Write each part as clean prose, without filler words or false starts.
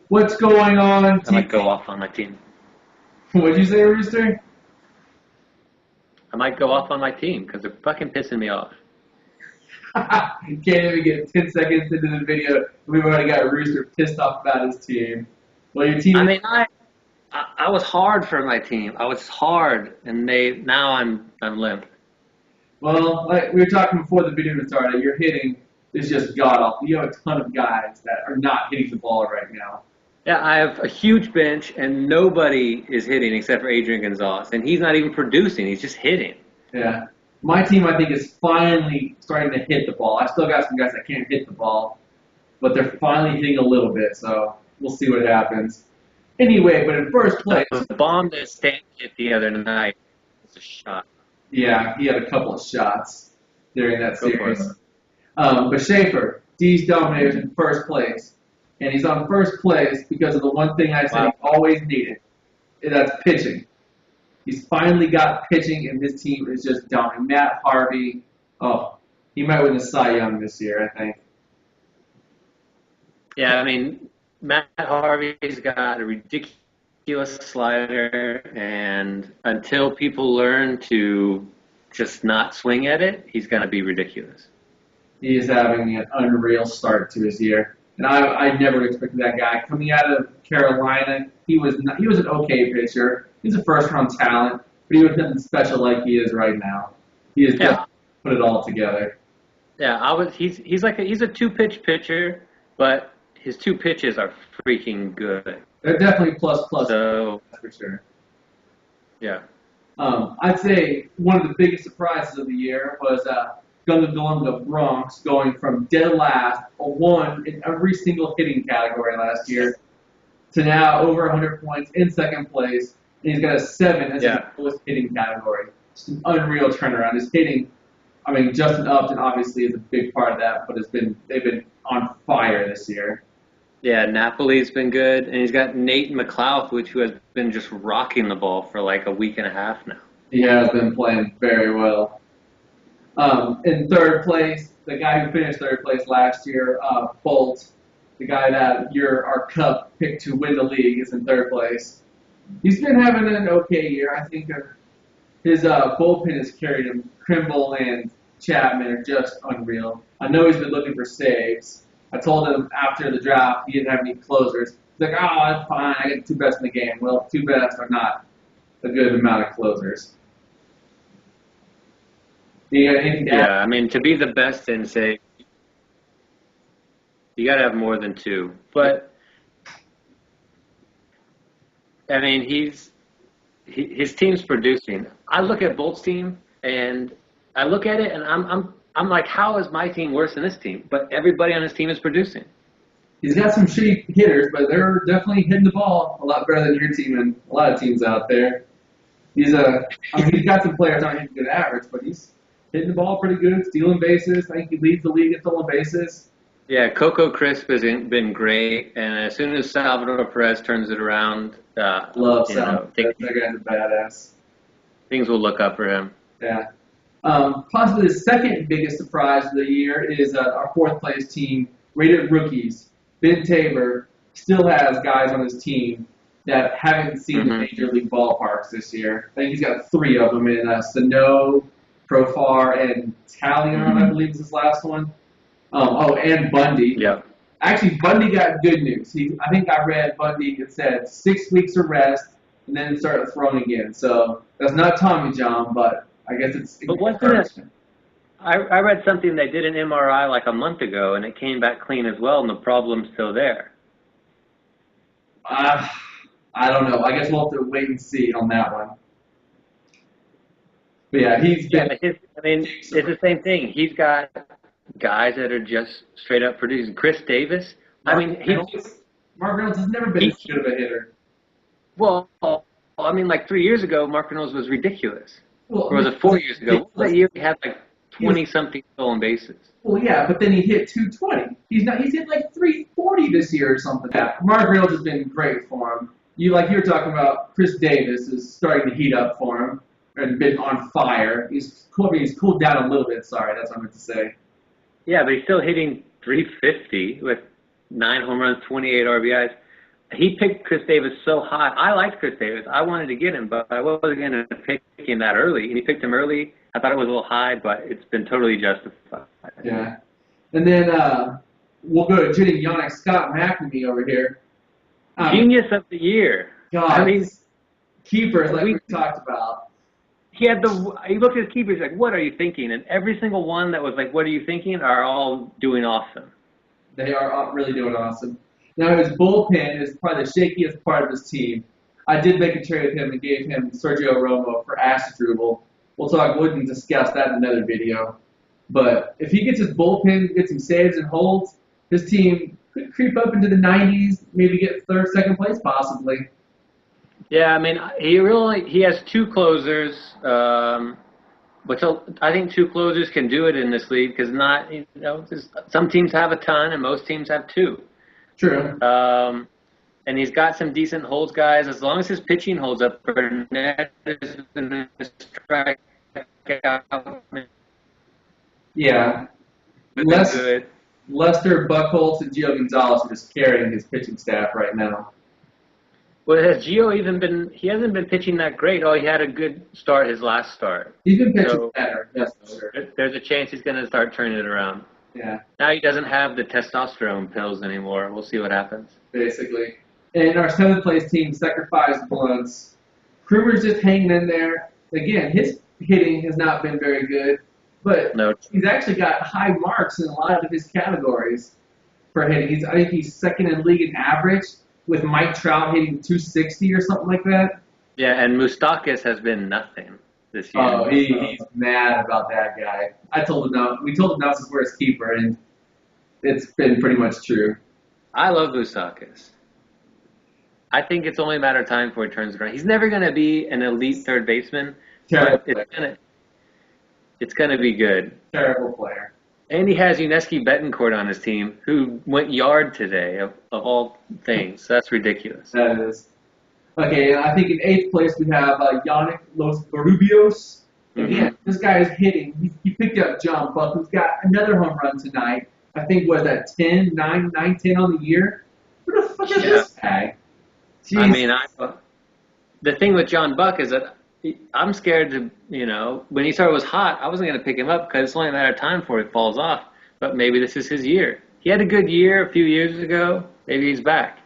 What's going on, I might team? go off on my team. What'd you say, Rooster? I might go off on my team because they're fucking pissing me off. Can't even get 10 seconds into the video. We've already got Rooster pissed off about his team. Well, your team I is. mean, I was hard for my team. I was hard, and now I'm limp. Well, like we were talking before the video started, your hitting is just god awful. You have a ton of guys that are not hitting the ball right now. Yeah, I have a huge bench, and nobody is hitting except for Adrian Gonzalez, and he's not even producing. He's just hitting. Yeah. My team, I think, is finally starting to hit the ball. I still got some guys that can't hit the ball, but they're finally hitting a little bit, so we'll see what happens. Anyway, but in first place, The bomb that Stan hit the other night was a shot. yeah, he had a couple of shots during that Go for it. series. But Schaefer, D's Dominator's in first place. And he's on first place because of the one thing I said he always needed, and that's pitching. He's finally got pitching, and his team is just dominating. Matt Harvey, oh, he might win the Cy Young this year, I think. Yeah, I mean, Matt Harvey's got a ridiculous slider, and until people learn to just not swing at it, he's going to be ridiculous. He is having an unreal start to his year. And I never expected that guy. Coming out of Carolina, he was an okay pitcher. He's a first-round talent, but he was nothing special like he is right now. He has Yeah, just put it all together. yeah. He's a two-pitch pitcher, but his two pitches are freaking good. They're definitely plus plus, So that's for sure. yeah, I'd say one of the biggest surprises of the year was Gunga Galunga Bronx going from dead last, a 1 in every single hitting category last year, to now over 100 points in second place, and he's got a 7 as yeah, his lowest hitting category. Just an unreal turnaround. His hitting, I mean, Justin Upton obviously is a big part of that, but they've been on fire this year. yeah. Napoli's been good, and he's got Nate McLeod, who has been just rocking the ball for like a week and a half now. He has been playing very well. In third place, the guy who finished third place last year, Bolt, the guy that our Cup picked to win the league, is in third place. He's been having an okay year. I think his bullpen has carried him. Trimble and Chapman are just unreal. I know he's been looking for saves. I told him after the draft he didn't have any closers. He's like, oh, that's fine. I get two best in the game. Well, two best are not a good amount of closers. Do you got anything to add? Yeah, I mean, to be the best in say, you got to have more than two. But I mean, his team's producing. I look at Bolt's team and I look at it and I'm like, how is my team worse than this team? But everybody on his team is producing. He's got some shitty hitters, but they're definitely hitting the ball a lot better than your team and a lot of teams out there. He's he's got some players on hitting good average, but he's hitting the ball pretty good, stealing bases. I think he leads the league in stolen bases. Yeah, Coco Crisp has been great, and as soon as Salvador Perez turns it around, Love Sal. That guy's a badass. things will look up for him. Yeah. Possibly the second biggest surprise of the year is our fourth place team, rated rookies. Ben Tabor still has guys on his team that haven't seen the major league ballparks this year. I think he's got 3 of them in Sano, Profar, and Talion, I believe is his last one. And Bundy. Yeah. Actually, Bundy got good news. I think I read Bundy, it said 6 weeks of rest and then started throwing again. So that's not Tommy John, but I guess it's But wasn't it? I read something they did an MRI like a month ago, and it came back clean as well, and the problem's still there. I don't know. I guess we'll have to wait and see on that one. But yeah, he's been. It's the same thing. He's got guys that are just straight up producing. Chris Davis. Mark Reynolds has never been as good of a hitter. Well, like 3 years ago, Mark Reynolds was ridiculous. Or was it 4 years ago? What was that year he had like 20-something stolen bases? Well, yeah, but then he hit 220. He's hit like 340 this year or something. Yeah, Mark Reynolds has been great for him. You were talking about Chris Davis is starting to heat up for him and been on fire. He's cooled down a little bit. Sorry, that's what I meant to say. Yeah, but he's still hitting 350 with 9 home runs, 28 RBIs. he picked Chris Davis so high. I liked Chris Davis. I wanted to get him, but I wasn't going to pick him that early. And he picked him early. I thought it was a little high, but it's been totally justified. Yeah. And then we'll go to Jenny Yannick Scott McNamee over here. Genius of the year. God, I mean, keepers like we talked about. He looked at his keepers like, what are you thinking? And every single one that was like, what are you thinking, are all doing awesome. They are really doing awesome. Now his bullpen is probably the shakiest part of his team. I did make a trade with him and gave him Sergio Romo for Ashdrubal. We'll discuss that in another video. But if he gets his bullpen, gets some saves and holds, his team could creep up into the 90s, maybe get third, second place possibly. Yeah, I mean, he has two closers, which I think two closers can do it in this league because some teams have a ton and most teams have two. True. And he's got some decent holds guys. As long as his pitching holds up, Burnett is going to strike out. Yeah. Lester Buchholz and Gio Gonzalez are just carrying his pitching staff right now. Well, has Gio even been? He hasn't been pitching that great. Oh, he had a good start his last start. He's been pitching better, that's for sure. There's a chance he's going to start turning it around. Yeah. Now he doesn't have the testosterone pills anymore. We'll see what happens. Basically. And our seventh place team, Sacrifice Blunts. Kruger's just hanging in there. Again, his hitting has not been very good, but he's actually got high marks in a lot of his categories for hitting. I think he's second in league in average, with Mike Trout hitting 260 or something like that. Yeah, and Moustakas has been nothing this year. Oh, he's mad about that guy. We told him that was his worst keeper, and it's been pretty much true. I love Moustakas. I think it's only a matter of time before he turns around. He's never going to be an elite third baseman, but it's gonna be good. Terrible player. And he has Uneski Betancourt on his team, who went yard today, of all things. That's ridiculous. That is. Okay, I think in eighth place we have Yannick Los Barrubios. Again, this guy is hitting. He picked up John Buck, who's got another home run tonight. I think, was that 10 on the year? What the fuck is this guy? Jeez. I mean, the thing with John Buck is that I'm scared to, when he was hot, I wasn't going to pick him up because it's only a matter of time before he falls off. But maybe this is his year. He had a good year a few years ago. Maybe he's back.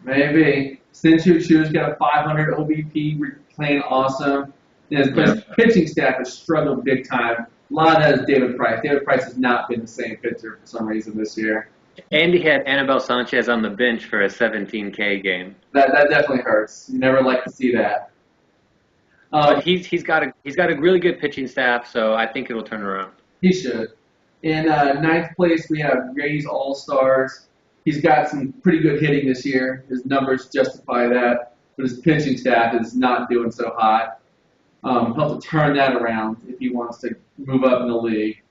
Maybe. Sinchu Chu's got a 500 OBP, playing awesome. His pitching staff has struggled big time. A lot of that is David Price. David Price has not been the same pitcher for some reason this year. And he had Anibal Sanchez on the bench for a 17K game. That definitely hurts. You never like to see that. But he's got a really good pitching staff, so I think it'll turn around. He should. In ninth place, we have Rays All-Stars. He's got some pretty good hitting this year. His numbers justify that, but his pitching staff is not doing so hot. He'll have to turn that around if he wants to move up in the league.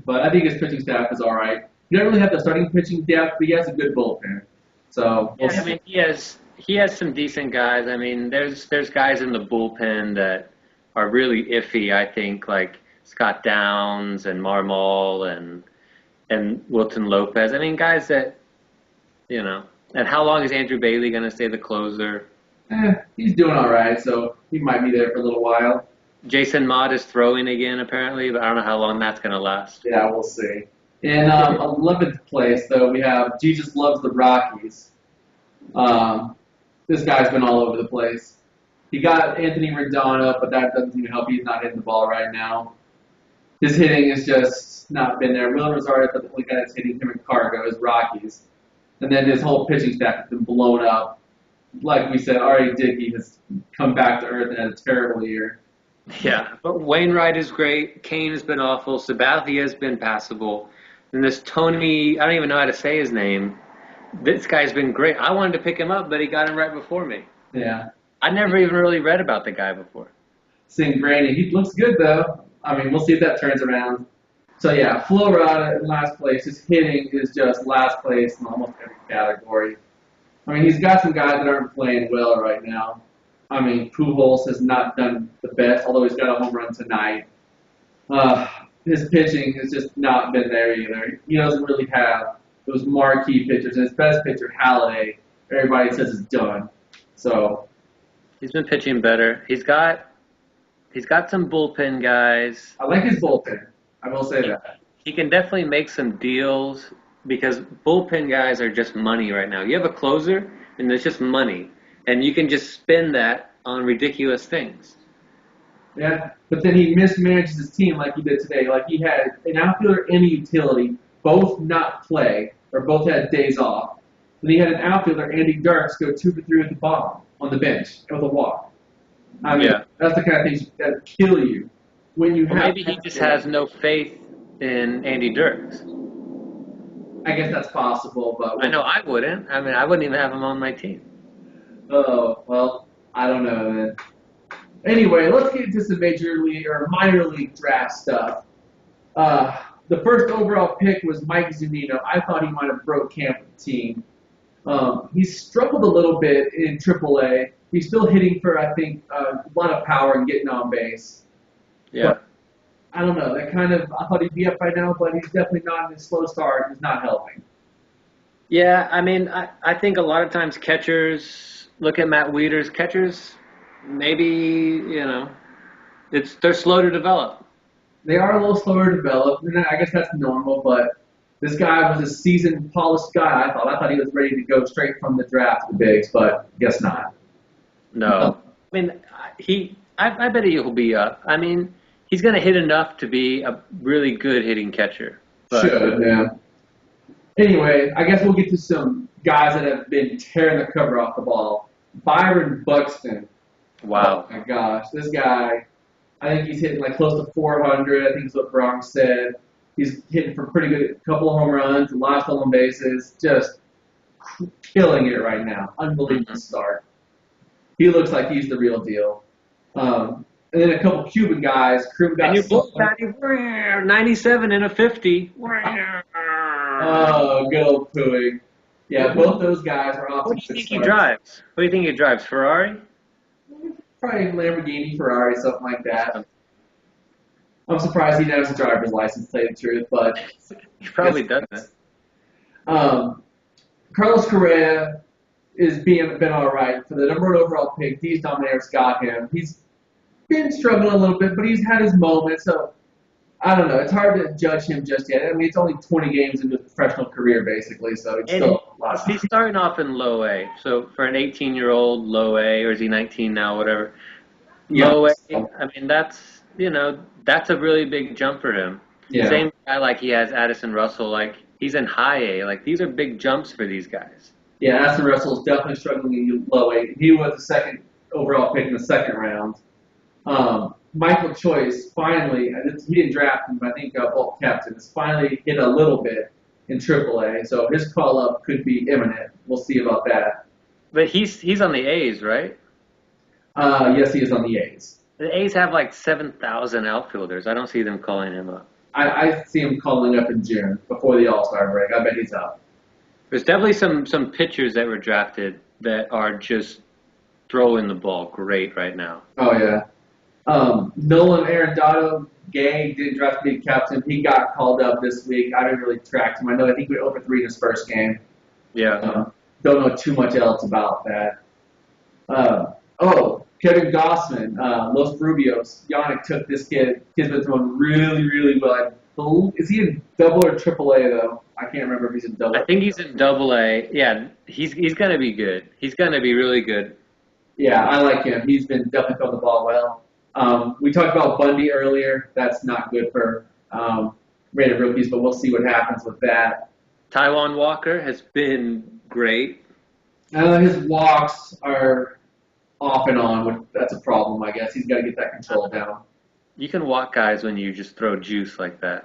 But I think his pitching staff is all right. He doesn't really have the starting pitching depth, but he has a good bullpen. So I mean, he has some decent guys. I mean, there's guys in the bullpen that are really iffy. I think like Scott Downs and Marmol and Wilton Lopez. I mean, guys that And how long is Andrew Bailey going to stay the closer? He's doing all right, so he might be there for a little while. Jason Mott is throwing again, apparently, but I don't know how long that's going to last. Yeah, we'll see. In 11th place, though, we have Jesus Loves the Rockies. This guy's been all over the place. He got Anthony Rendon up, but that doesn't seem to help. He's not hitting the ball right now. His hitting has just not been there. Will Rosario's the only guy that's hitting him in cargo is Rockies. And then his whole pitching staff has been blown up. Like we said, R.A. Dickey has come back to earth and had a terrible year. Yeah, but Wainwright is great. Kane has been awful. Sabathia has been passable. And this Tony, I don't even know how to say his name. This guy's been great. I wanted to pick him up, but he got him right before me. Yeah. I never even really read about the guy before. Sing Granny. He looks good, though. I mean, we'll see if that turns around. So, yeah, Flo Rida in last place. His hitting is just last place in almost every category. I mean, he's got some guys that aren't playing well right now. I mean, Pujols has not done the best, although he's got a home run tonight. His pitching has just not been there either. He doesn't really have those marquee pitchers. And his best pitcher, Halladay, everybody says is done. So He's been pitching better. He's got some bullpen guys. I like his bullpen. I will say that. He can definitely make some deals because bullpen guys are just money right now. You have a closer, and it's just money, and you can just spend that on ridiculous things. Yeah, but then he mismanages his team like he did today. Like he had an outfielder and a utility both not play or both had days off. Then he had an outfielder, Andy Dirks, go 2 for 3 at the bottom on the bench with a walk. I mean, Yeah. that's the kind of things that kill you when you Or have. maybe he just has no faith in Andy Dirks. I guess that's possible, but I know I wouldn't. I mean, I wouldn't even have him on my team. oh well, I don't know, man. Anyway, let's get into some major league or minor league draft stuff. The first overall pick was Mike Zunino. I thought he might have broke camp with the team. He's struggled a little bit in AAA. He's still hitting for, I think, a lot of power and getting on base. Yeah. But I don't know. That kind of, I thought he'd be up by now, but he's definitely not in his slow start. He's not helping. Yeah, I mean, I think a lot of times catchers look at Matt Wieters. Catchers, maybe, they're slow to develop. They are a little slower to develop, and I guess that's normal, but this guy was a seasoned, polished guy, I thought. I thought he was ready to go straight from the draft to the bigs, but guess not. No. I mean, I bet he'll be up. I mean, he's going to hit enough to be a really good hitting catcher. But, Should, yeah. Anyway, I guess we'll get to some guys that have been tearing the cover off the ball. Byron Buxton. wow. Oh, my gosh. This guy, I think he's hitting like close to 400. I think is what Bronx said. He's hitting for pretty good, a couple of home runs, a lot of stolen bases, just killing it right now. Unbelievable start. He looks like he's the real deal. And then a couple Cuban guys. And you both Paddy, 97 and a 50. Oh, good old Pooey. Yeah, both those guys are off. What do you think he drives? What do you think he drives? Ferrari? Probably Lamborghini, Ferrari, something like that. I'm surprised he has a driver's license, to tell you the truth, but He probably doesn't. Carlos Correa is been all right for the number 1 overall pick. These Dominators got him. He's been struggling a little bit, but he's had his moments. So I don't know. It's hard to judge him just yet. I mean, it's only 20 games into his professional career, basically, so it's still a lot. He's starting off in low A. So for an 18-year-old, low A, or is he 19 now, whatever? Low A. I mean, that's a really big jump for him. Yeah. Same guy like he has Addison Russell. Like he's in high A. Like these are big jumps for these guys. Yeah, Addison Russell is definitely struggling in low A. He was the 2nd overall pick in the 2nd round. Michael Choice finally, he didn't draft him, but I think Bolt captain, has finally hit a little bit in AAA, so his call-up could be imminent. We'll see about that. But he's on the A's, right? Yes, he is on the A's. The A's have like 7,000 outfielders. I don't see them calling him up. I see him calling up in June, before the All-Star break. I bet he's up. There's definitely some pitchers that were drafted that are just throwing the ball great right now. Oh, yeah. Nolan Arenado, Gay, didn't draft to be captain. He got called up this week. I didn't really track him. I think we went over 3 in his first game. Yeah. Don't know too much else about that. Kevin Gossman, Los Rubios. Yannick took this kid. Kid's been throwing really, really well. Is he in double or triple A, though? I can't remember if he's in double. I think he's in double A. Yeah, he's going to be good. He's going to be really good. Yeah, I like him. He's been definitely throwing the ball well. We talked about Bundy earlier. That's not good for rated rookies, but we'll see what happens with that. Taijuan Walker has been great. His walks are off and on. That's a problem, I guess. He's got to get that control down. You can walk guys when you just throw juice like that.